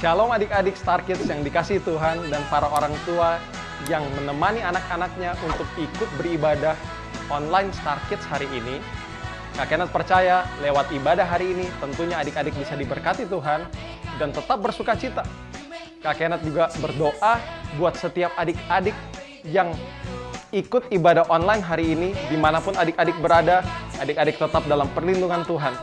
Shalom adik-adik Star Kids yang dikasihi Tuhan dan para orang tua yang menemani anak-anaknya untuk ikut beribadah online Star Kids hari ini. Kak Kenneth percaya lewat ibadah hari ini tentunya adik-adik bisa diberkati Tuhan dan tetap bersuka cita. Kak Kenneth juga berdoa buat setiap adik-adik yang ikut ibadah online hari ini, dimanapun adik-adik berada, adik-adik tetap dalam perlindungan Tuhan.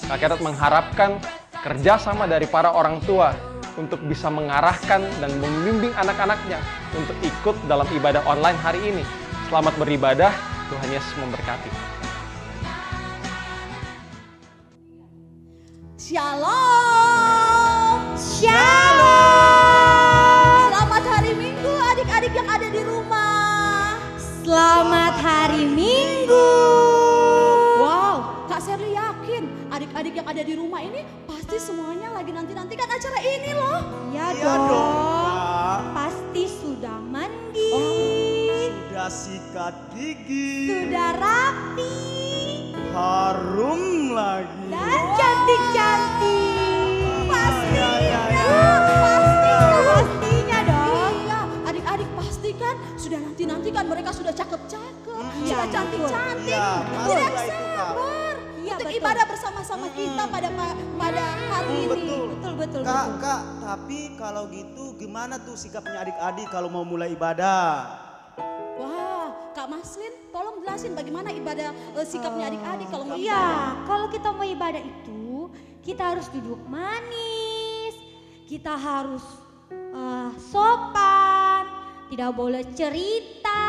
Kak Kenneth mengharapkan kerjasama dari para orang tua untuk bisa mengarahkan dan membimbing anak-anaknya untuk ikut dalam ibadah online hari ini. Selamat beribadah, Tuhan Yesus memberkati. Shalom. Shalom. Selamat hari Minggu adik-adik yang ada di rumah. Selamat hari Minggu. Wow, Kak Sherly yakin adik-adik yang ada di rumah ini pasti semuanya lagi nanti-nantikan acara ini loh. Ya Iya dong. Kak. Pasti sudah mandi. Sudah sikat gigi. Sudah rapi. Harum lagi. Dan cantik-cantik. Pastinya, Pastinya dong. Iya, adik-adik pasti kan sudah nanti-nantikan, mereka sudah cakep-cakep, Iya, sudah cantik-cantik. Iya, Tidak pastilah itu, Kak. sabar Iya, untuk betul. ibadah bersama-sama kita pada hari ini. Betul. Betul. Kak, tapi kalau gitu gimana tuh sikapnya adik-adik kalau mau mulai ibadah? Wah, Kak Maslin, tolong jelasin bagaimana ibadah sikapnya adik-adik kalau mau ibadah. Iya, kalau kita mau ibadah itu, kita harus duduk manis. Kita harus sopan. Tidak boleh cerita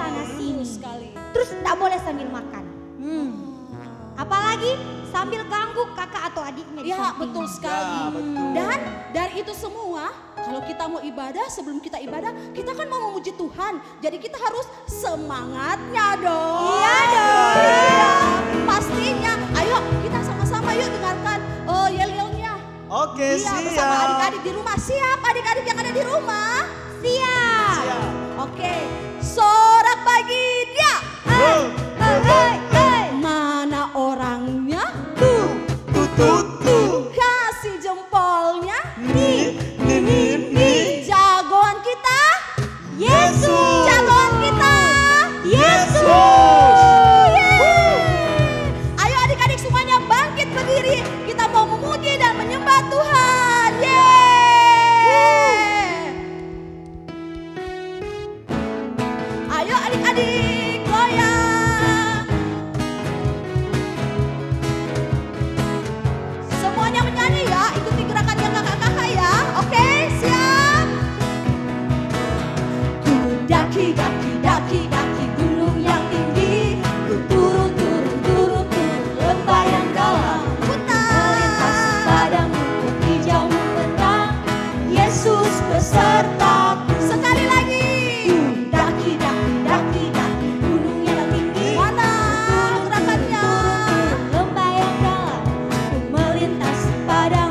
sana sini. Sekali. Terus tidak boleh sambil makan. Apalagi sambil ganggu kakak atau adiknya di Ya, samping. betul sekali. Ya, betul. Dan dari itu semua, kalau kita mau ibadah, sebelum kita ibadah, kita kan mau memuji Tuhan. Jadi kita harus semangatnya dong. Iya dong. Iya, pastinya. Ayo kita sama-sama yuk dengarkan yel-yelnya. Oke, Iya, siap. bersama adik-adik di rumah. Siap adik-adik yang ada di rumah? Siap. Siap. Oke, sorak pagi dia. Hey. Mana orangnya? Tuh. Kasih jempolnya. Nih. Jagoan kita. Yesus. Jagoan kita. Yesus. Yeay. Ayo adik-adik semuanya bangkit berdiri. Kita mau memuji dan menyembah Tuhan. Yeay. Ayo adik-adik goyang. Semuanya menyanyi ya, ikuti gerakannya kakak-kakak ya. Oke, siap. Ku daki gunung yang tinggi. Ku turun lembah yang dalam. Melintas padamu hijau mentang. Yesus besertaku. Sekali lagi. Ku daki gunung yang tinggi. Mana gerakannya? Lembah yang dalam, ku melintas pada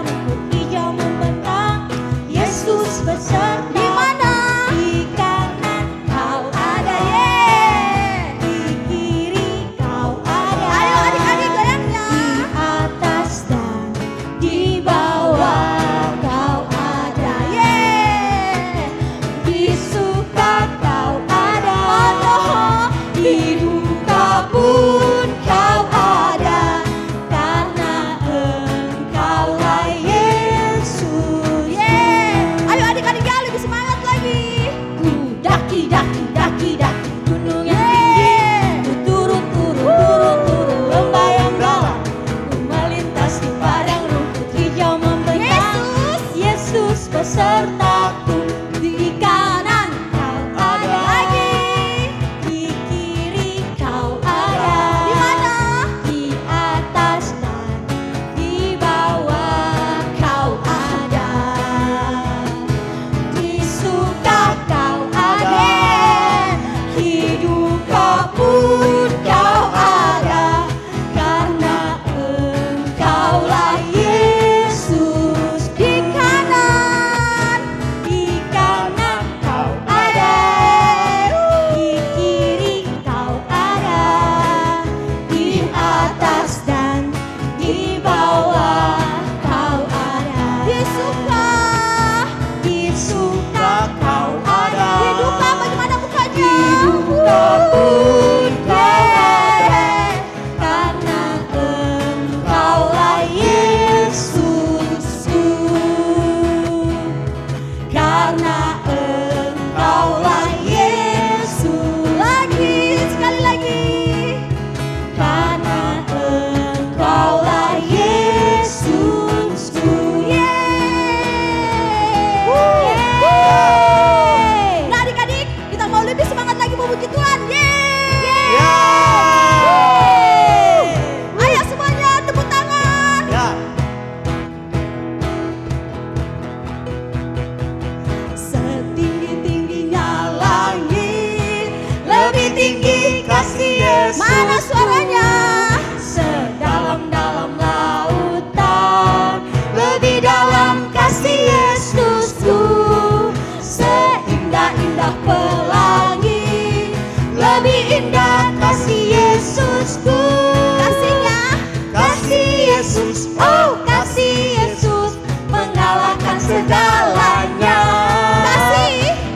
Yesus, oh kasih Yesus mengalahkan segalanya.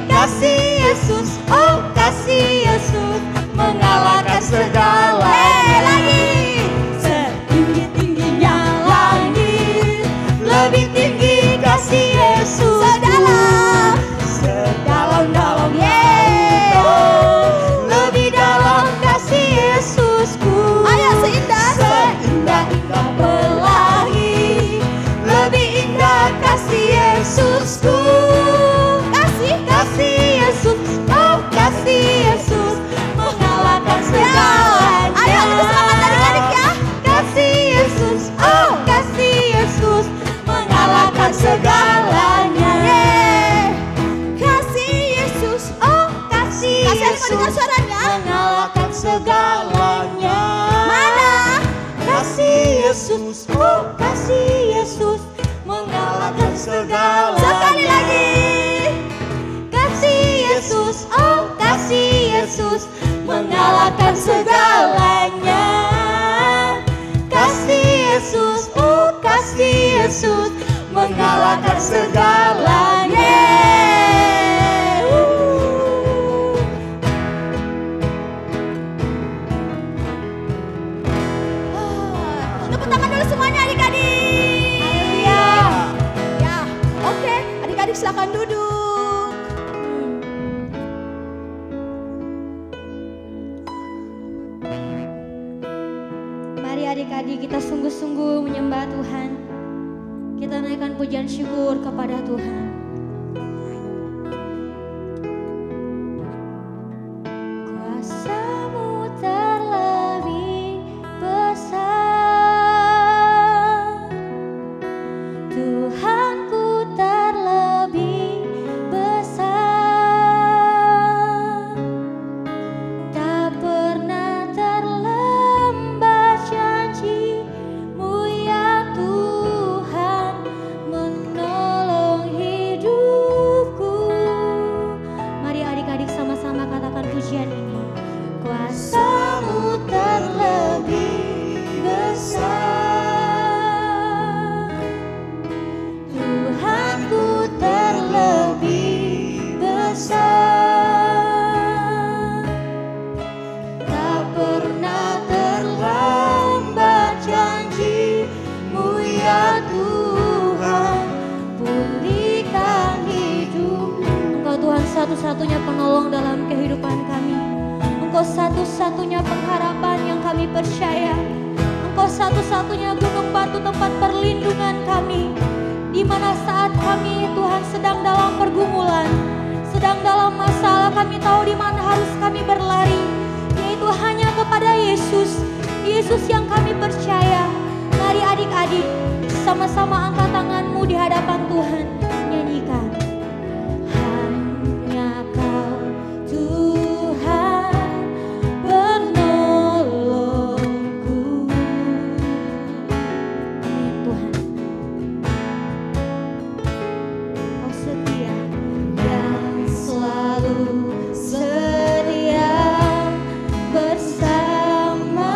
Kasih Yesus, oh kasih Yesus mengalahkan segalanya. Lagi setinggi-tingginya langit, lebih tinggi kasih Yesus. Sedalam-dalamnya, lebih dalam kasih Yesusku. Ayo seindah-indah pelangi, lebih indah kasih Yesusku. Kasih Yesus, oh kasih Yesus mengalahkan segalanya. Ayo kita semangat adik-adik ya. Kasih Yesus, oh kasih Yesus mengalahkan segalanya. Kasih Yesus, oh kasih Yesus mengalahkan segalanya. Mana? Kasih Yesus, oh kasih Yesus mengalahkan segalanya. Sekali lagi. Kasih Yesus, oh kasih Yesus mengalahkan segalanya. Kasih Yesus, oh kasih Yesus mengalahkan segalanya. Tepuk tangan dulu semuanya adik-adik. Ya, oke, adik-adik silakan duduk. Mari adik-adik kita sungguh-sungguh menyembah Tuhan. Kita naikkan pujian syukur kepada Tuhan. Kuasa-Mu terlebih besar, Tuhanku terlebih besar, tak pernah terlambat janji-Mu ya Tuhan menolong hidupku. Mari adik-adik sama-sama katakan pujian ini. Kuasa-Mu terlebih besar, Tuhanku terlebih besar, tak pernah terlambat janji-Mu ya Tuhan, pulihkan hidup. Engkau Tuhan satu-satunya penolong dalam kehidupan kami. Engkau satu-satunya pengharapan yang kami percaya. Engkau satu-satunya gunung batu tempat perlindungan kami. Di mana saat kami Tuhan sedang dalam pergumulan, sedang dalam masalah, kami tahu di mana harus kami berlari, yaitu hanya kepada Yesus. Yesus yang kami percaya. Mari adik-adik sama-sama angkat tanganmu di hadapan Tuhan, nyanyikan. Hanya Kau Tuhan penolongku. Amin Tuhan. Kau setia dan selalu setia bersamaku.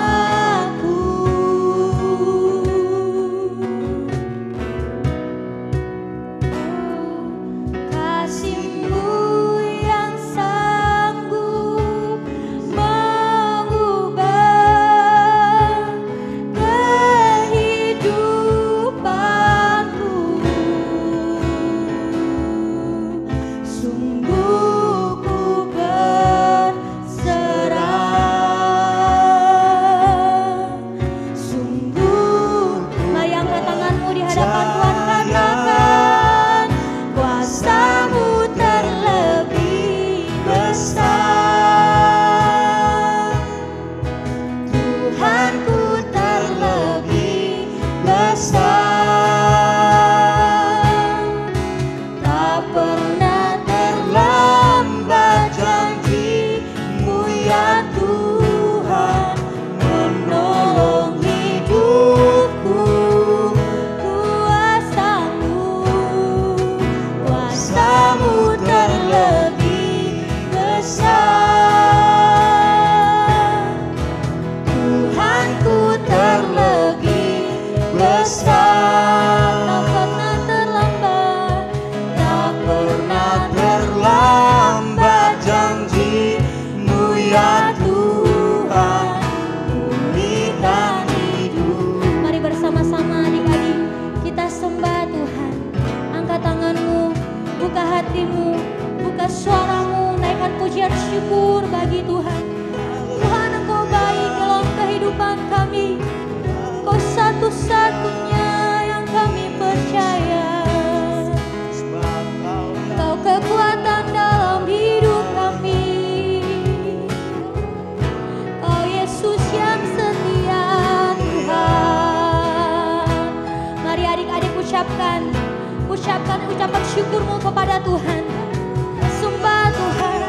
Kasih-Mu yang sanggup mengubah kehidupanku. Sungguh ku berserah. Sungguh, mari angkat tanganmu di hadapan Tuhan, katakan, kuasa-Mu terlebih besar, Tuhanku terlebih besar, tak pernah terlambat janji-Mu ya Tuhan menolong hidupku. Kuasa-Mu terlebih besar, Tuhanku terlebih besar. besar, tak pernah terlambat, tak pernah terlambat janji-Mu ya Tuhan, pulihkan hidup. Mari bersama-sama adik-adik kita sembah Tuhan. Angkat tanganmu, buka hatimu, buka suaramu, naikkan pujian syukur bagi Tuhan. Tuhan, Engkau baik dalam kehidupan kami, Engkau satu-satunya yang kami percaya. Engkau kekuatan dalam hidup kami, Engkau Yesus yang setia Tuhan. Mari adik-adik ucapkan ucapan syukurmu kepada Tuhan. Sembah Tuhan,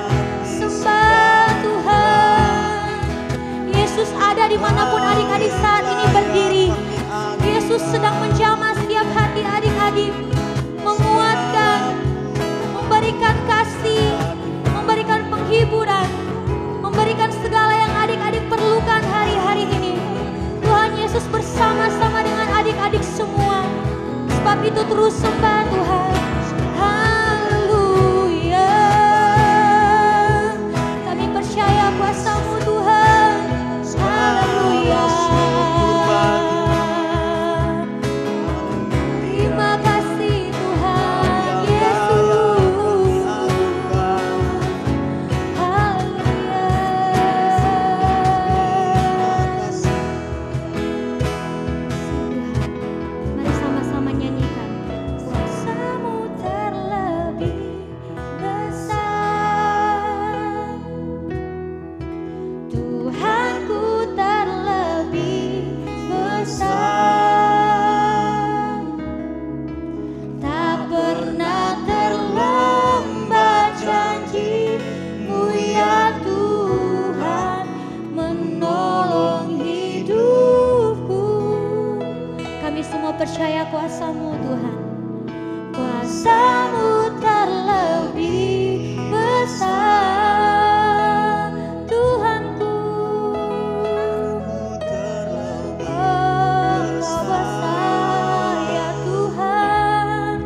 sembah Tuhan. Yesus ada dimanapun adik-adik saat ini berdiri. Yesus sedang menjamah setiap hati adik-adik, menguatkan, memberikan kasih, memberikan penghiburan, memberikan segala yang adik-adik perlukan hari-hari ini. Tuhan Yesus bersama-sama dengan adik-adik semua. Sebab itu terus sembah Tuhan. Haleluya. Kami percaya kuasa-Mu Tuhan. Haleluya. Terima kasih Tuhan Yesus. Haleluya. Mari sama-sama nyanyikan. Kuasa-Mu terlebih besar, Tuhanku terlebih besar, tak pernah terlambat janji-Mu ya Tuhan, menolong hidupku. Kami semua percaya kuasa-Mu Tuhan. Kuasa-Mu terlebih besar, Tuhanku. Oh, besar ya Tuhan,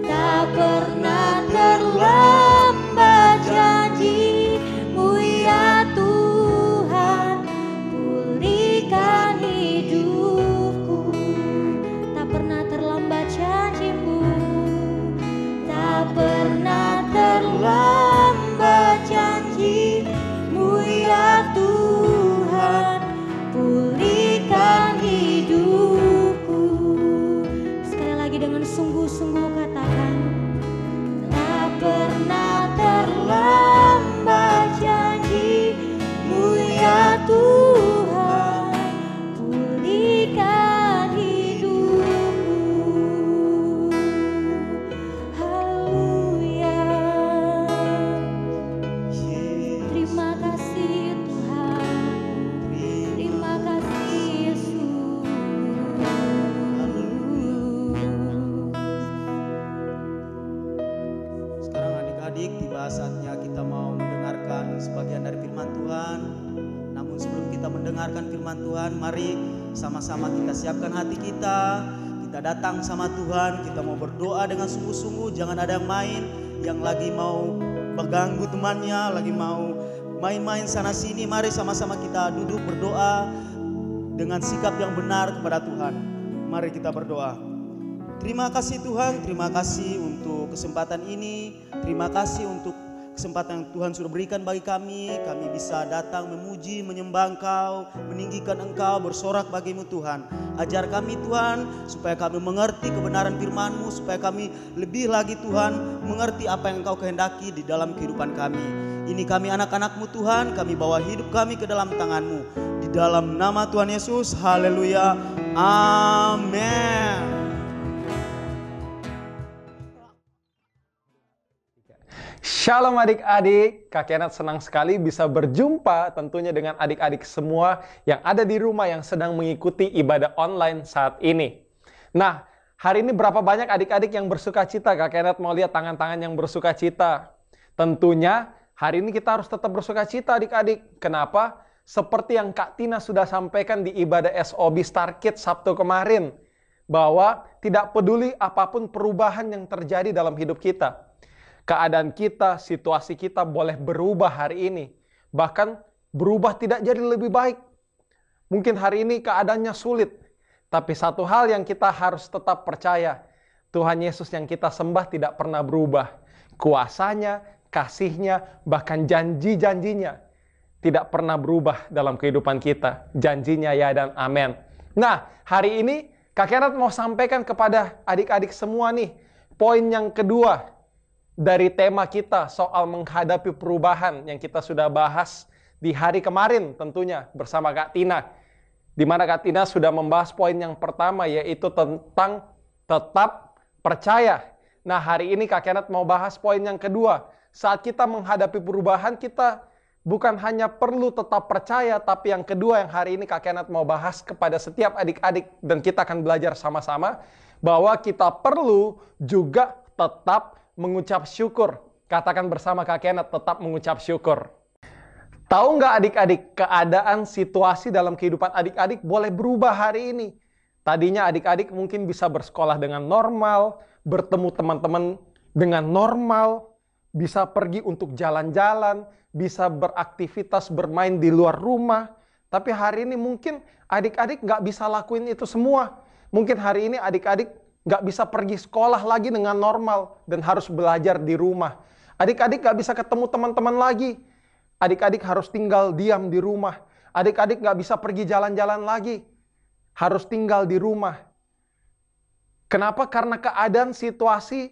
tak pernah terlambat janji-Mu ya Tuhan, pulihkan hidupku. Tak pernah terlambat janji-Mu, tak pernah terlambat janji-Mu ya Tuhan, pulihkan hidupku. Sekali lagi dengan sungguh-sungguh katakan, tak pernah terlambat janji-Mu ya Tuhan, pulihkan hidupku. Haleluya. Terima kasih Tuhan, terima kasih Yesus. Sekarang adik-adik tiba saatnya kita mau mendengarkan sebagian dari firman Tuhan. Namun sebelum kita mendengarkan firman Tuhan, mari sama-sama kita siapkan hati kita. Kita datang sama Tuhan, kita mau berdoa dengan sungguh-sungguh. Jangan ada yang main, yang lagi mau mengganggu temannya, lagi mau main-main sana sini. Mari sama-sama kita duduk berdoa dengan sikap yang benar kepada Tuhan. Mari kita berdoa. Terima kasih Tuhan, terima kasih untuk kesempatan ini. Terima kasih untuk kesempatan yang Tuhan sudah berikan bagi kami. Kami bisa datang memuji, menyembah Engkau, meninggikan Engkau, bersorak bagimu Tuhan. Ajar kami Tuhan, supaya kami mengerti kebenaran firman-Mu, supaya kami lebih lagi Tuhan mengerti apa yang Engkau kehendaki di dalam kehidupan kami. Ini kami anak-anak-Mu Tuhan, kami bawa hidup kami ke dalam tangan-Mu. Di dalam nama Tuhan Yesus, haleluya, amin. Shalom adik-adik, Kak Kenneth senang sekali bisa berjumpa tentunya dengan adik-adik semua yang ada di rumah yang sedang mengikuti ibadah online saat ini. Nah, hari ini berapa banyak adik-adik yang bersuka cita? Kak Kenneth mau lihat tangan-tangan yang bersuka cita. Tentunya hari ini kita harus tetap bersuka cita adik-adik. Kenapa? Seperti yang Kak Tina sudah sampaikan di ibadah SOB Star Kids Sabtu kemarin. bahwa tidak peduli apapun perubahan yang terjadi dalam hidup kita. Keadaan kita, situasi kita boleh berubah hari ini. Bahkan berubah tidak jadi lebih baik. Mungkin hari ini keadaannya sulit. Tapi satu hal yang kita harus tetap percaya. Tuhan Yesus yang kita sembah tidak pernah berubah. Kuasanya, kasihnya, bahkan janji-janjinya tidak pernah berubah dalam kehidupan kita. Janjinya ya dan amin. Nah, hari ini Kak Kenneth mau sampaikan kepada adik-adik semua nih, poin yang kedua dari tema kita soal menghadapi perubahan yang kita sudah bahas di hari kemarin tentunya bersama Kak Tina. Di mana Kak Tina sudah membahas poin yang pertama, yaitu tentang tetap percaya. Nah, hari ini Kak Kenneth mau bahas poin yang kedua. Saat kita menghadapi perubahan, kita bukan hanya perlu tetap percaya, tapi yang kedua yang hari ini Kak Kenneth mau bahas kepada setiap adik-adik, dan kita akan belajar sama-sama, bahwa kita perlu juga tetap mengucap syukur. Katakan bersama Kak Kenneth, tetap mengucap syukur. Tahu nggak adik-adik, keadaan situasi dalam kehidupan adik-adik boleh berubah hari ini. Tadinya adik-adik mungkin bisa bersekolah dengan normal, bertemu teman-teman dengan normal, bisa pergi untuk jalan-jalan, bisa beraktivitas bermain di luar rumah. Tapi hari ini mungkin adik-adik nggak bisa lakuin itu semua. Mungkin hari ini adik-adik nggak bisa pergi sekolah lagi dengan normal dan harus belajar di rumah. Adik-adik nggak bisa ketemu teman-teman lagi. Adik-adik harus tinggal diam di rumah. Adik-adik nggak bisa pergi jalan-jalan lagi. Harus tinggal di rumah. Kenapa? Karena keadaan situasi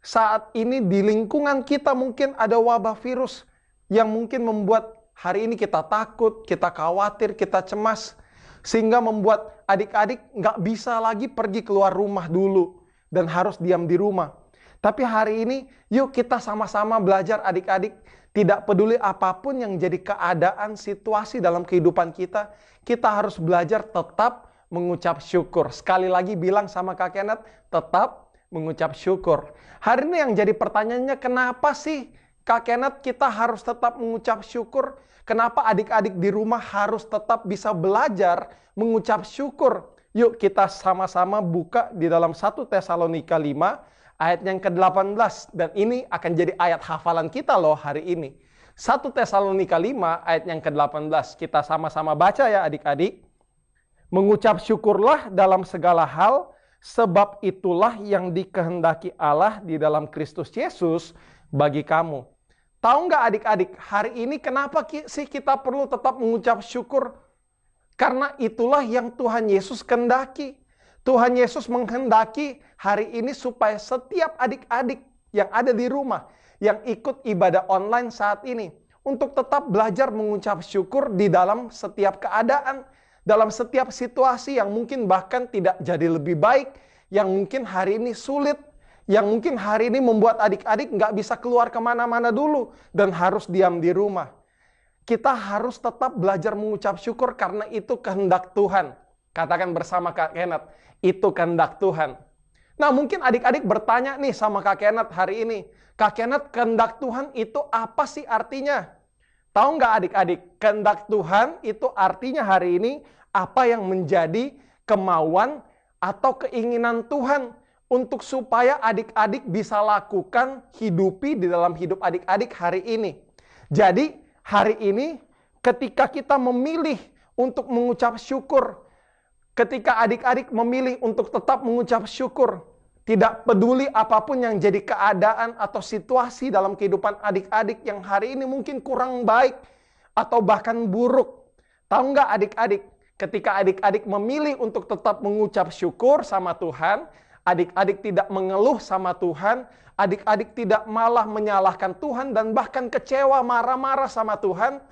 saat ini di lingkungan kita mungkin ada wabah virus yang mungkin membuat hari ini kita takut, kita khawatir, kita cemas. Sehingga membuat adik-adik nggak bisa lagi pergi keluar rumah dulu dan harus diam di rumah. Tapi hari ini yuk kita sama-sama belajar adik-adik. Tidak peduli apapun yang jadi keadaan, situasi dalam kehidupan kita, kita harus belajar tetap mengucap syukur. Sekali lagi bilang sama Kak Kenneth, tetap mengucap syukur. Hari ini yang jadi pertanyaannya, kenapa sih Kak Kenneth kita harus tetap mengucap syukur? Kenapa adik-adik di rumah harus tetap bisa belajar mengucap syukur? Yuk kita sama-sama buka di dalam 1 Tesalonika 5 ayat yang ke-18. Dan ini akan jadi ayat hafalan kita loh hari ini. 1 Tesalonika 5 ayat yang ke-18. Kita sama-sama baca ya adik-adik. Mengucap syukurlah dalam segala hal, sebab itulah yang dikehendaki Allah di dalam Kristus Yesus bagi kamu. Tahu nggak adik-adik, hari ini kenapa sih kita perlu tetap mengucap syukur? Karena itulah yang Tuhan Yesus kehendaki. Tuhan Yesus menghendaki hari ini supaya setiap adik-adik yang ada di rumah, yang ikut ibadah online saat ini, untuk tetap belajar mengucap syukur di dalam setiap keadaan, dalam setiap situasi yang mungkin bahkan tidak jadi lebih baik, yang mungkin hari ini sulit, yang mungkin hari ini membuat adik-adik nggak bisa keluar kemana-mana dulu dan harus diam di rumah. Kita harus tetap belajar mengucap syukur karena itu kehendak Tuhan. Katakan bersama Kak Kenneth, itu kehendak Tuhan. Nah mungkin adik-adik bertanya nih sama Kak Kenneth hari ini, Kak Kenneth, kehendak Tuhan itu apa sih artinya? Tahu nggak adik-adik, kehendak Tuhan itu artinya hari ini apa yang menjadi kemauan atau keinginan Tuhan untuk supaya adik-adik bisa lakukan, hidupi di dalam hidup adik-adik hari ini. Jadi hari ini ketika kita memilih untuk mengucap syukur, ketika adik-adik memilih untuk tetap mengucap syukur, tidak peduli apapun yang jadi keadaan atau situasi dalam kehidupan adik-adik yang hari ini mungkin kurang baik atau bahkan buruk. Tahu nggak adik-adik, ketika adik-adik memilih untuk tetap mengucap syukur sama Tuhan, adik-adik tidak mengeluh sama Tuhan, adik-adik tidak malah menyalahkan Tuhan dan bahkan kecewa, marah-marah sama Tuhan,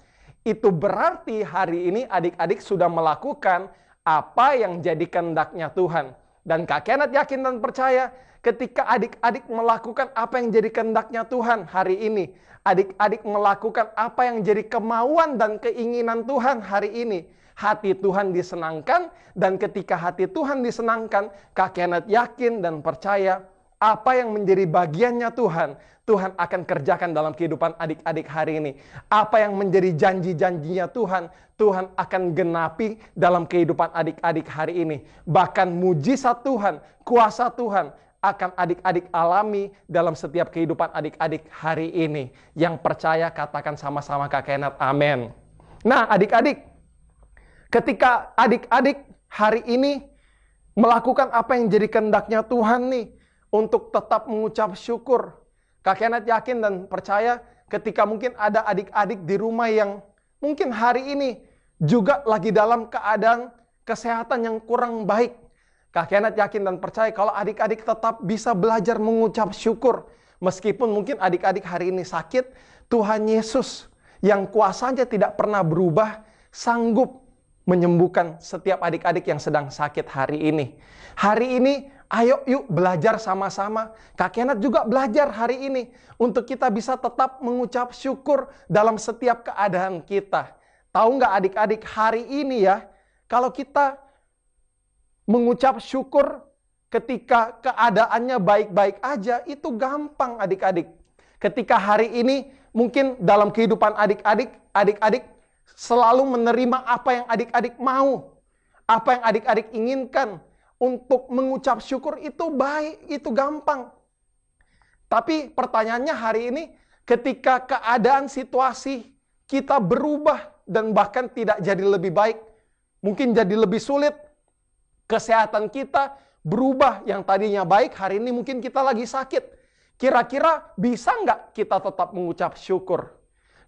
itu berarti hari ini adik-adik sudah melakukan apa yang jadi kehendaknya Tuhan. Dan Kak Kenneth yakin dan percaya ketika adik-adik melakukan apa yang jadi kehendaknya Tuhan hari ini, adik-adik melakukan apa yang jadi kemauan dan keinginan Tuhan hari ini, hati Tuhan disenangkan, dan ketika hati Tuhan disenangkan, Kak Kenneth yakin dan percaya apa yang menjadi bagiannya Tuhan Tuhan akan kerjakan dalam kehidupan adik-adik hari ini. Apa yang menjadi janji-janjinya Tuhan, Tuhan akan genapi dalam kehidupan adik-adik hari ini. Bahkan mujizat Tuhan, kuasa Tuhan akan adik-adik alami dalam setiap kehidupan adik-adik hari ini. Yang percaya katakan sama-sama Kak Kenneth, amin. Nah adik-adik, ketika adik-adik hari ini melakukan apa yang jadi kehendaknya Tuhan nih, untuk tetap mengucap syukur. Kak Kenneth yakin dan percaya ketika mungkin ada adik-adik di rumah yang mungkin hari ini juga lagi dalam keadaan kesehatan yang kurang baik. Kak Kenneth yakin dan percaya kalau adik-adik tetap bisa belajar mengucap syukur. Meskipun mungkin adik-adik hari ini sakit, Tuhan Yesus yang kuasanya tidak pernah berubah, sanggup menyembuhkan setiap adik-adik yang sedang sakit hari ini. Hari ini, ayo yuk belajar sama-sama. Kak Kenneth juga belajar hari ini untuk kita bisa tetap mengucap syukur dalam setiap keadaan kita. Tahu nggak adik-adik, hari ini ya, kalau kita mengucap syukur ketika keadaannya baik-baik aja, itu gampang adik-adik. Ketika hari ini mungkin dalam kehidupan adik-adik selalu menerima apa yang adik-adik mau, apa yang adik-adik inginkan. Untuk mengucap syukur itu baik, itu gampang. Tapi pertanyaannya hari ini, ketika keadaan situasi kita berubah dan bahkan tidak jadi lebih baik, mungkin jadi lebih sulit, kesehatan kita berubah, yang tadinya baik, hari ini mungkin kita lagi sakit. Kira-kira bisa nggak kita tetap mengucap syukur?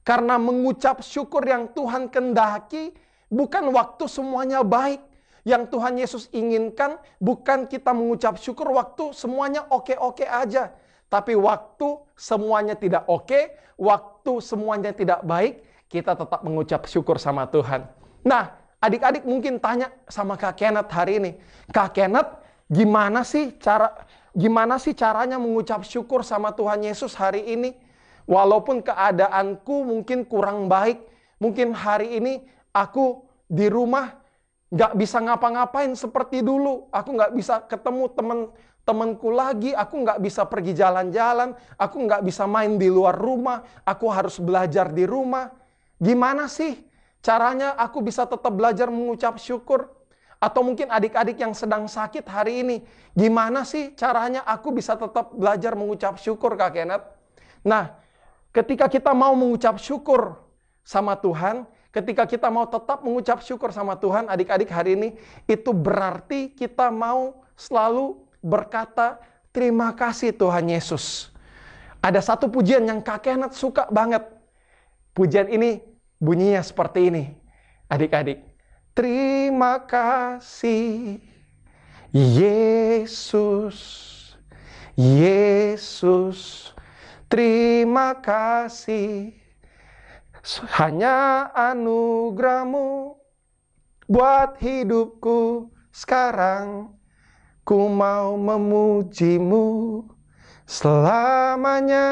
Karena mengucap syukur yang Tuhan kehendaki, bukan waktu semuanya baik. Yang Tuhan Yesus inginkan bukan kita mengucap syukur waktu semuanya oke-oke aja. Tapi waktu semuanya tidak oke, waktu semuanya tidak baik, kita tetap mengucap syukur sama Tuhan. Nah, adik-adik mungkin tanya sama Kak Kenneth hari ini, Kak Kenneth, gimana sih caranya mengucap syukur sama Tuhan Yesus hari ini? Walaupun keadaanku mungkin kurang baik, mungkin hari ini aku di rumah nggak bisa ngapa-ngapain seperti dulu. Aku nggak bisa ketemu teman-temanku lagi. Aku nggak bisa pergi jalan-jalan. Aku nggak bisa main di luar rumah. Aku harus belajar di rumah. Gimana sih caranya aku bisa tetap belajar mengucap syukur? Atau mungkin adik-adik yang sedang sakit hari ini, gimana sih caranya aku bisa tetap belajar mengucap syukur, Kak Kenneth? Nah, ketika kita mau mengucap syukur sama Tuhan, ketika kita mau tetap mengucap syukur sama Tuhan, adik-adik hari ini, itu berarti kita mau selalu berkata, terima kasih Tuhan Yesus. Ada satu pujian yang Kak Kenneth suka banget. Pujian ini bunyinya seperti ini. Adik-adik, terima kasih Yesus, Yesus, terima kasih. Hanya anugerah-Mu buat hidupku sekarang. Ku mau memuji-Mu selamanya.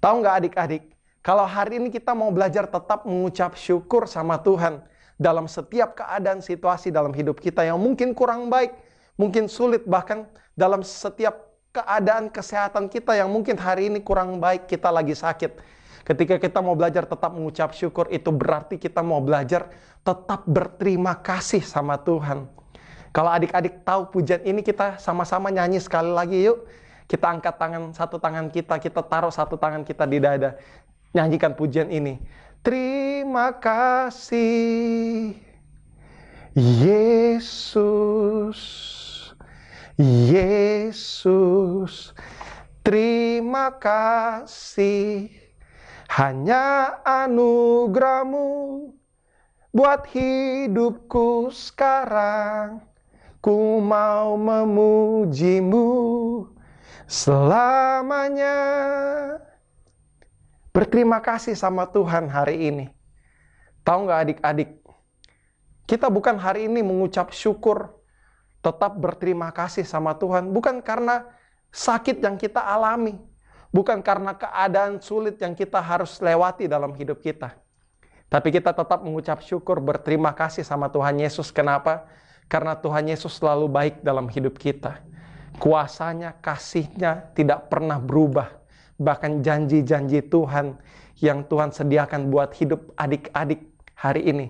Tahu nggak adik-adik? Kalau hari ini kita mau belajar tetap mengucap syukur sama Tuhan dalam setiap keadaan situasi dalam hidup kita yang mungkin kurang baik, mungkin sulit, bahkan dalam setiap keadaan kesehatan kita yang mungkin hari ini kurang baik, kita lagi sakit. Ketika kita mau belajar tetap mengucap syukur, itu berarti kita mau belajar tetap berterima kasih sama Tuhan. Kalau adik-adik tahu pujian ini, kita sama-sama nyanyi sekali lagi yuk. Kita angkat satu tangan kita taruh satu tangan kita di dada. Nyanyikan pujian ini. Terima kasih Yesus, Yesus, terima kasih. Hanya anugerah-Mu buat hidupku sekarang. Ku mau memuji-Mu selamanya. Berterima kasih sama Tuhan hari ini. Tahu nggak adik-adik? Kita bukan hari ini mengucap syukur, tetap berterima kasih sama Tuhan. Bukan karena sakit yang kita alami. Bukan karena keadaan sulit yang kita harus lewati dalam hidup kita. Tapi kita tetap mengucap syukur, berterima kasih sama Tuhan Yesus. Kenapa? Karena Tuhan Yesus selalu baik dalam hidup kita. Kuasanya, kasihnya tidak pernah berubah. bahkan janji-janji Tuhan yang Tuhan sediakan buat hidup adik-adik hari ini.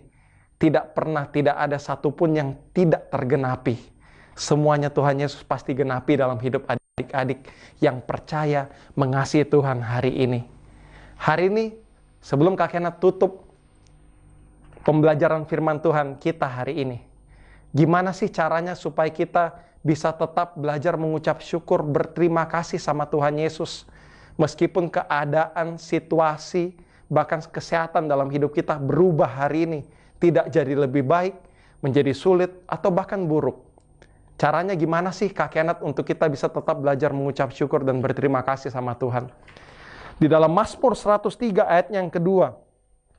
Tidak ada satupun yang tidak tergenapi. Semuanya Tuhan Yesus pasti genapi dalam hidup adik-adik yang percaya mengasihi Tuhan hari ini. Hari ini, sebelum Kak Kenneth tutup pembelajaran firman Tuhan kita hari ini, gimana sih caranya supaya kita bisa tetap belajar mengucap syukur, berterima kasih sama Tuhan Yesus, meskipun keadaan, situasi, bahkan kesehatan dalam hidup kita berubah hari ini, tidak jadi lebih baik, menjadi sulit, atau bahkan buruk. Caranya gimana sih Kak Kenneth untuk kita bisa tetap belajar mengucap syukur dan berterima kasih sama Tuhan? Di dalam Mazmur 103 ayat yang kedua,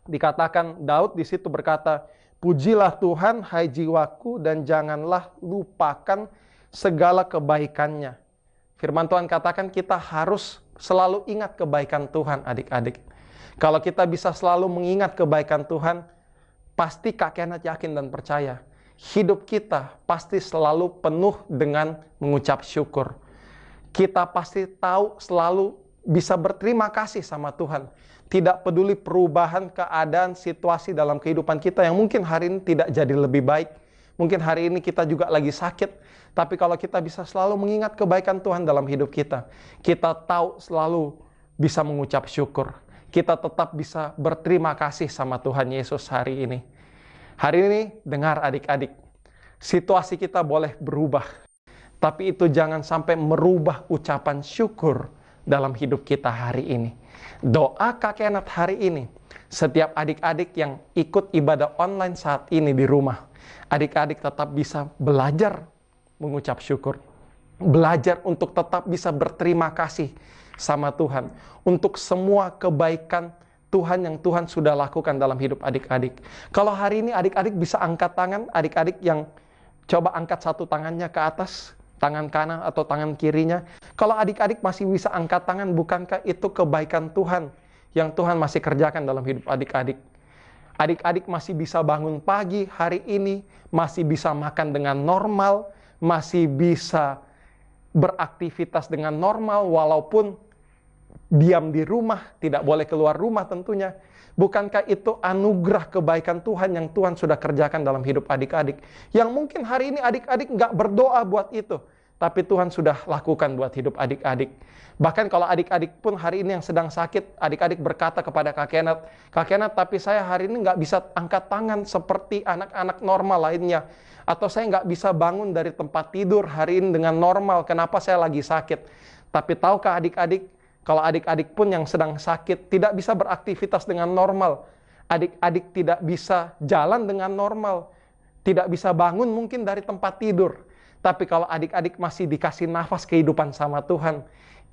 dikatakan Daud di situ berkata, "Pujilah Tuhan, hai jiwaku, dan janganlah lupakan segala kebaikannya." Firman Tuhan katakan kita harus selalu ingat kebaikan Tuhan, adik-adik. Kalau kita bisa selalu mengingat kebaikan Tuhan, pasti Kak Kenneth yakin dan percaya, hidup kita pasti selalu penuh dengan mengucap syukur. Kita pasti tahu selalu bisa berterima kasih sama Tuhan. Tidak peduli perubahan keadaan, situasi dalam kehidupan kita yang mungkin hari ini tidak jadi lebih baik. Mungkin hari ini kita juga lagi sakit. Tapi kalau kita bisa selalu mengingat kebaikan Tuhan dalam hidup kita, kita tahu selalu bisa mengucap syukur. Kita tetap bisa berterima kasih sama Tuhan Yesus hari ini. Hari ini, dengar adik-adik, situasi kita boleh berubah. Tapi itu jangan sampai merubah ucapan syukur dalam hidup kita hari ini. Doa Kak Kenneth hari ini, setiap adik-adik yang ikut ibadah online saat ini di rumah, adik-adik tetap bisa belajar mengucap syukur. Belajar untuk tetap bisa berterima kasih sama Tuhan untuk semua kebaikan Tuhan yang Tuhan sudah lakukan dalam hidup adik-adik. Kalau hari ini adik-adik bisa angkat tangan, adik-adik yang coba angkat satu tangannya ke atas, tangan kanan atau tangan kirinya. Kalau adik-adik masih bisa angkat tangan, bukankah itu kebaikan Tuhan yang Tuhan masih kerjakan dalam hidup adik-adik? Adik-adik masih bisa bangun pagi hari ini, masih bisa makan dengan normal, masih bisa beraktivitas dengan normal walaupun diam di rumah, tidak boleh keluar rumah tentunya. Bukankah itu anugerah kebaikan Tuhan yang Tuhan sudah kerjakan dalam hidup adik-adik? Yang mungkin hari ini adik-adik nggak berdoa buat itu, tapi Tuhan sudah lakukan buat hidup adik-adik. Bahkan kalau adik-adik pun hari ini yang sedang sakit, adik-adik berkata kepada Kak Kenneth, "Kak Kenneth, tapi saya hari ini nggak bisa angkat tangan seperti anak-anak normal lainnya. Atau saya nggak bisa bangun dari tempat tidur hari ini dengan normal, kenapa saya lagi sakit?" Tapi tahukah adik-adik, kalau adik-adik pun yang sedang sakit, tidak bisa beraktivitas dengan normal. Adik-adik tidak bisa jalan dengan normal. Tidak bisa bangun mungkin dari tempat tidur. Tapi kalau adik-adik masih dikasih nafas kehidupan sama Tuhan,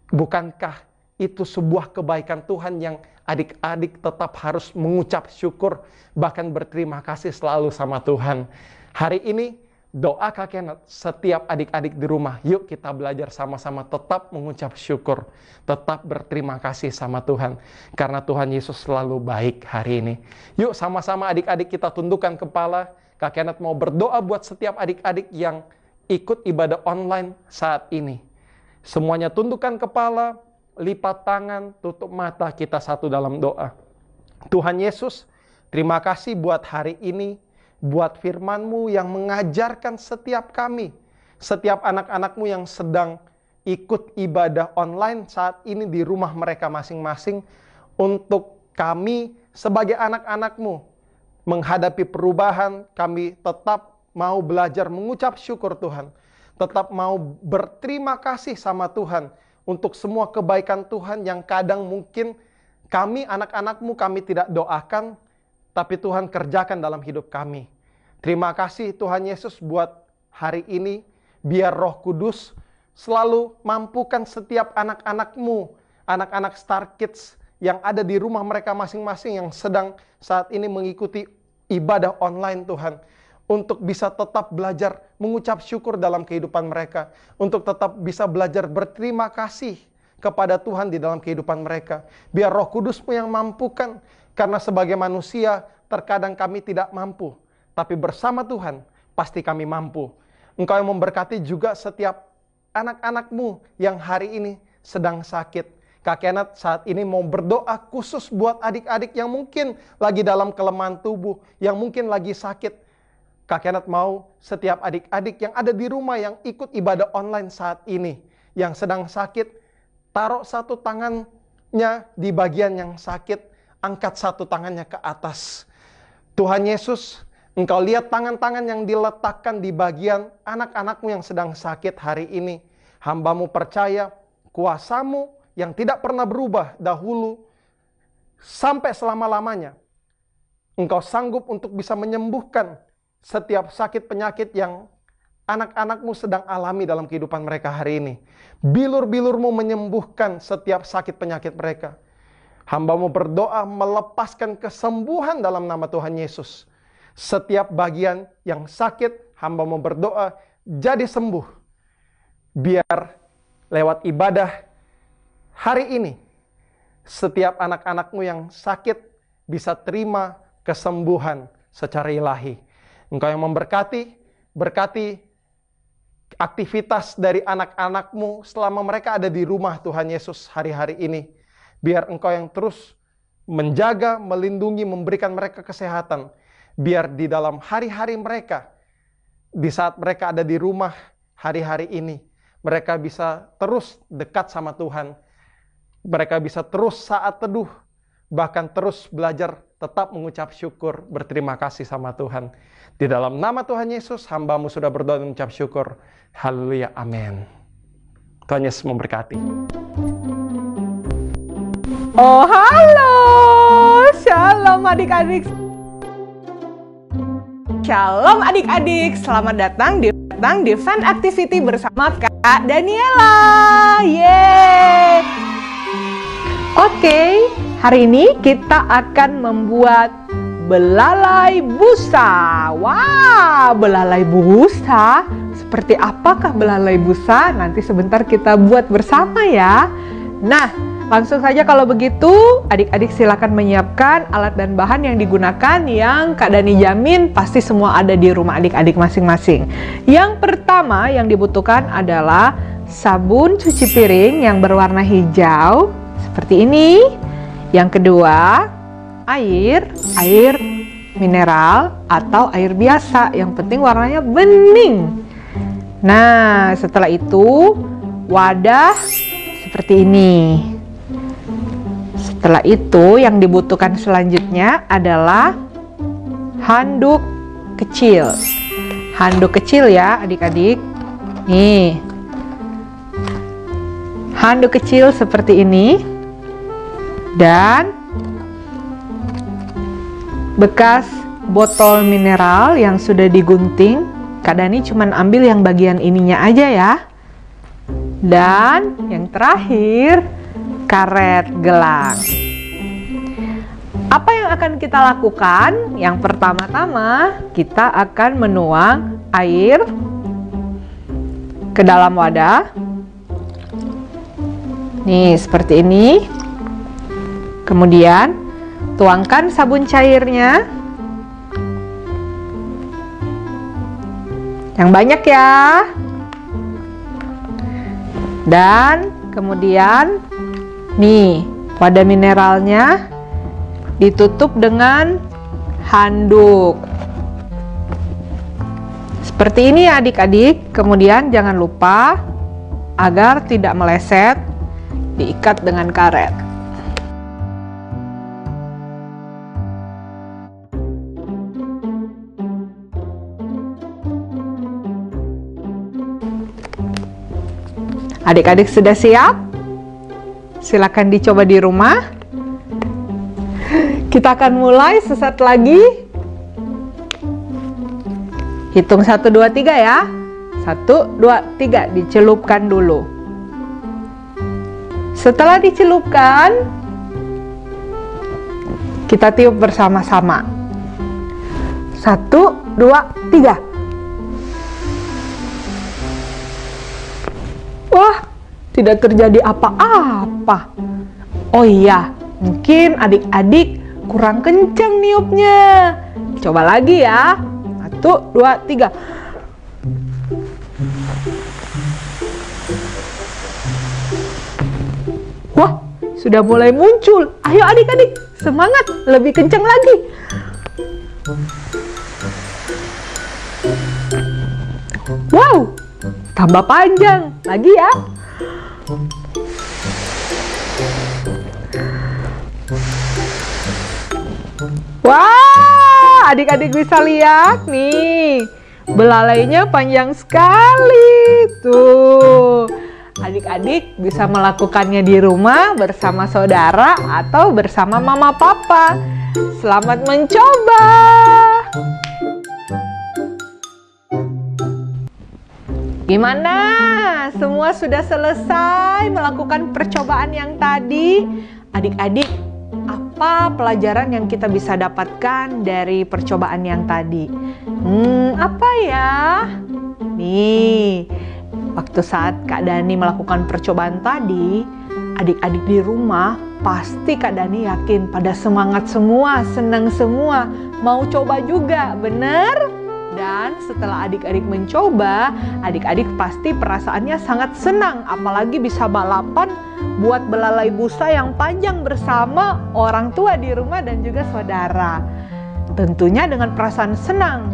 bukankah itu sebuah kebaikan Tuhan yang adik-adik tetap harus mengucap syukur, bahkan berterima kasih selalu sama Tuhan. Hari ini, doa Kak Kenneth, setiap adik-adik di rumah, yuk kita belajar sama-sama tetap mengucap syukur, tetap berterima kasih sama Tuhan, karena Tuhan Yesus selalu baik hari ini. Yuk sama-sama adik-adik kita tundukkan kepala. Kak Kenneth mau berdoa buat setiap adik-adik yang ikut ibadah online saat ini. Semuanya tundukkan kepala, lipat tangan, tutup mata, kita satu dalam doa. Tuhan Yesus, terima kasih buat hari ini, buat firman-Mu yang mengajarkan setiap kami, setiap anak-anak-Mu yang sedang ikut ibadah online saat ini di rumah mereka masing-masing, untuk kami sebagai anak-anak-Mu menghadapi perubahan, kami tetap mau belajar mengucap syukur Tuhan, tetap mau berterima kasih sama Tuhan untuk semua kebaikan Tuhan yang kadang mungkin kami anak-anak-Mu kami tidak doakan, tapi Tuhan kerjakan dalam hidup kami. Terima kasih Tuhan Yesus buat hari ini, biar Roh Kudus selalu mampukan setiap anak-anak-Mu, anak-anak Star Kids yang ada di rumah mereka masing-masing yang sedang saat ini mengikuti ibadah online Tuhan, untuk bisa tetap belajar mengucap syukur dalam kehidupan mereka, untuk tetap bisa belajar berterima kasih kepada Tuhan di dalam kehidupan mereka. Biar Roh Kudus-Mu yang mampukan, karena sebagai manusia terkadang kami tidak mampu, tapi bersama Tuhan pasti kami mampu. Engkau yang memberkati juga setiap anak-anak-Mu yang hari ini sedang sakit. Kak Kenneth saat ini mau berdoa khusus buat adik-adik yang mungkin lagi dalam kelemahan tubuh, yang mungkin lagi sakit. Kak Kenneth mau setiap adik-adik yang ada di rumah yang ikut ibadah online saat ini, yang sedang sakit, taruh satu tangannya di bagian yang sakit, angkat satu tangannya ke atas. Tuhan Yesus, Engkau lihat tangan-tangan yang diletakkan di bagian anak-anakmu yang sedang sakit hari ini. Hamba-Mu percaya kuasa-Mu yang tidak pernah berubah dahulu sampai selama-lamanya. Engkau sanggup untuk bisa menyembuhkan setiap sakit penyakit yang anak-anakmu sedang alami dalam kehidupan mereka hari ini. Bilur-bilur-Mu menyembuhkan setiap sakit penyakit mereka. Hamba-Mu berdoa melepaskan kesembuhan dalam nama Tuhan Yesus. Setiap bagian yang sakit, hamba-Mu berdoa jadi sembuh. Biar lewat ibadah hari ini, setiap anak-anakmu yang sakit bisa terima kesembuhan secara ilahi. Engkau yang memberkati, berkati aktivitas dari anak-anakmu selama mereka ada di rumah Tuhan Yesus hari-hari ini. Biar Engkau yang terus menjaga, melindungi, memberikan mereka kesehatan. Biar di dalam hari-hari mereka, di saat mereka ada di rumah hari-hari ini, mereka bisa terus dekat sama Tuhan. Mereka bisa terus saat teduh, bahkan terus belajar tetap mengucap syukur, berterima kasih sama Tuhan. Di dalam nama Tuhan Yesus, hamba-Mu sudah berdoa dan mengucap syukur. Haleluya, amin. Tuhan Yesus memberkati. Oh, halo, shalom adik-adik. Shalom adik-adik, selamat datang di Fan Activity bersama Kak Daniela. Yeay! Oke, hari ini kita akan membuat belalai busa. Wah, belalai busa? Seperti apakah belalai busa? Nanti sebentar kita buat bersama ya. Nah, langsung saja kalau begitu, adik-adik silakan menyiapkan alat dan bahan yang digunakan yang Kak Dani jamin pasti semua ada di rumah adik-adik masing-masing. Yang pertama yang dibutuhkan adalah sabun cuci piring yang berwarna hijau seperti ini. Yang kedua, air mineral atau air biasa, yang penting warnanya bening. Nah, setelah itu wadah seperti ini. Setelah itu yang dibutuhkan selanjutnya adalah handuk kecil. Handuk kecil ya adik-adik. Nih, handuk kecil seperti ini. Dan bekas botol mineral yang sudah digunting. Kak Dani cuman ambil yang bagian ininya aja ya. Dan yang terakhir, karet gelang. Apa yang akan kita lakukan? Yang pertama-tama kita akan menuang air ke dalam wadah. Nih, seperti ini. Kemudian tuangkan sabun cairnya yang banyak ya. Dan kemudian nih, wadah mineralnya ditutup dengan handuk. Seperti ini ya adik-adik. Kemudian jangan lupa agar tidak meleset, diikat dengan karet. Adik-adik sudah siap? Silakan dicoba di rumah. Kita akan mulai sesaat lagi. Hitung 1, 2, 3 ya. 1, 2, 3, dicelupkan dulu. Setelah dicelupkan, kita tiup bersama-sama. 1, 2, 3. Wah, tidak terjadi apa-apa. Oh iya, mungkin adik-adik kurang kencang niupnya. Coba lagi ya. 1, 2, 3. Wah, sudah mulai muncul. Ayo adik-adik, semangat, lebih kencang lagi. Wow, tambah panjang lagi ya. Wah, adik-adik bisa lihat nih, belalainya panjang sekali. Tuh, adik-adik bisa melakukannya di rumah bersama saudara atau bersama mama papa. Selamat mencoba. Gimana? Semua sudah selesai melakukan percobaan yang tadi? Adik-adik, apa pelajaran yang kita bisa dapatkan dari percobaan yang tadi? Apa ya? Nih, waktu saat Kak Dani melakukan percobaan tadi, adik-adik di rumah pasti Kak Dani yakin pada semangat semua, senang semua, mau coba juga, bener? Dan setelah adik-adik mencoba, adik-adik pasti perasaannya sangat senang, apalagi bisa balapan buat belalai busa yang panjang bersama orang tua di rumah dan juga saudara. Tentunya dengan perasaan senang.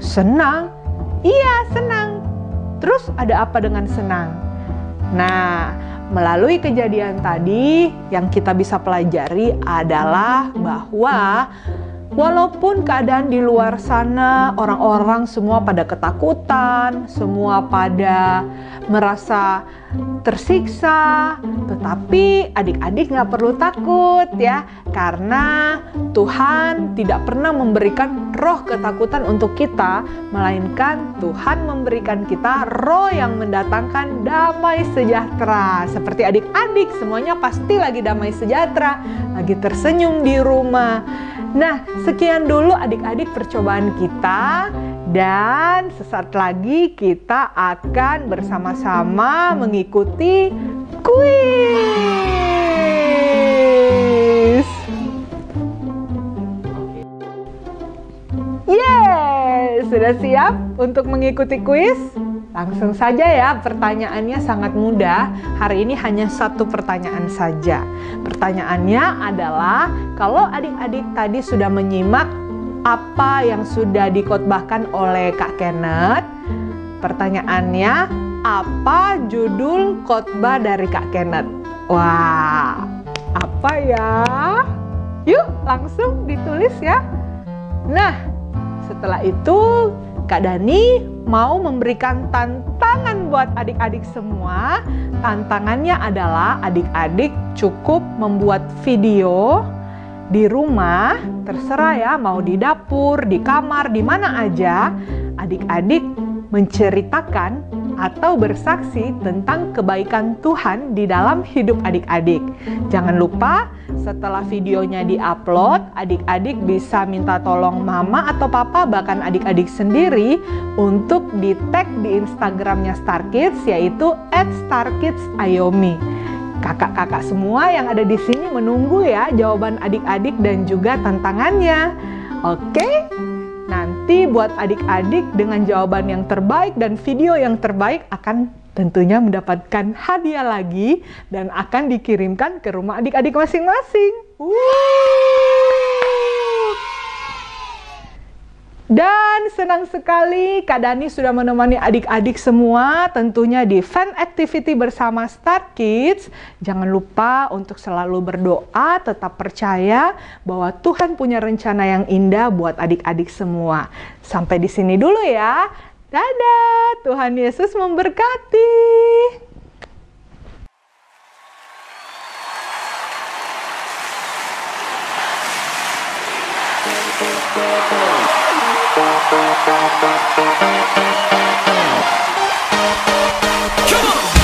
Senang? Iya, senang. Terus ada apa dengan senang? Nah, melalui kejadian tadi yang kita bisa pelajari adalah bahwa walaupun keadaan di luar sana orang-orang semua pada ketakutan, semua pada merasa tersiksa, tetapi adik-adik nggak perlu takut ya, karena Tuhan tidak pernah memberikan roh ketakutan untuk kita, melainkan Tuhan memberikan kita roh yang mendatangkan damai sejahtera. Seperti adik-adik semuanya pasti lagi damai sejahtera, lagi tersenyum di rumah. Nah, sekian dulu adik-adik percobaan kita, dan sesaat lagi kita akan bersama-sama mengikuti kuis. Yeay, sudah siap untuk mengikuti kuis? Langsung saja ya, pertanyaannya sangat mudah. Hari ini hanya satu pertanyaan saja. Pertanyaannya adalah, kalau adik-adik tadi sudah menyimak apa yang sudah dikhotbahkan oleh Kak Kenneth, pertanyaannya, apa judul khotbah dari Kak Kenneth? Wah, apa ya? Yuk, langsung ditulis ya. Nah, setelah itu Kak Dani mau memberikan tantangan buat adik-adik semua. Tantangannya adalah adik-adik cukup membuat video di rumah, terserah ya, mau di dapur, di kamar, di mana aja. Adik-adik menceritakan atau bersaksi tentang kebaikan Tuhan di dalam hidup adik-adik. Jangan lupa setelah videonya di-upload, adik-adik bisa minta tolong mama atau papa, bahkan adik-adik sendiri, untuk di-tag di Instagramnya Star Kids, yaitu @StarKidsAyomi. Kakak-kakak semua yang ada di sini menunggu ya jawaban adik-adik dan juga tantangannya. Oke? Nanti buat adik-adik dengan jawaban yang terbaik dan video yang terbaik akan tentunya mendapatkan hadiah lagi dan akan dikirimkan ke rumah adik-adik masing-masing. Dan senang sekali Kak Dani sudah menemani adik-adik semua tentunya di Fan Activity bersama Star Kids. Jangan lupa untuk selalu berdoa, tetap percaya bahwa Tuhan punya rencana yang indah buat adik-adik semua. Sampai di sini dulu ya. Dadah, Tuhan Yesus memberkati. Come on!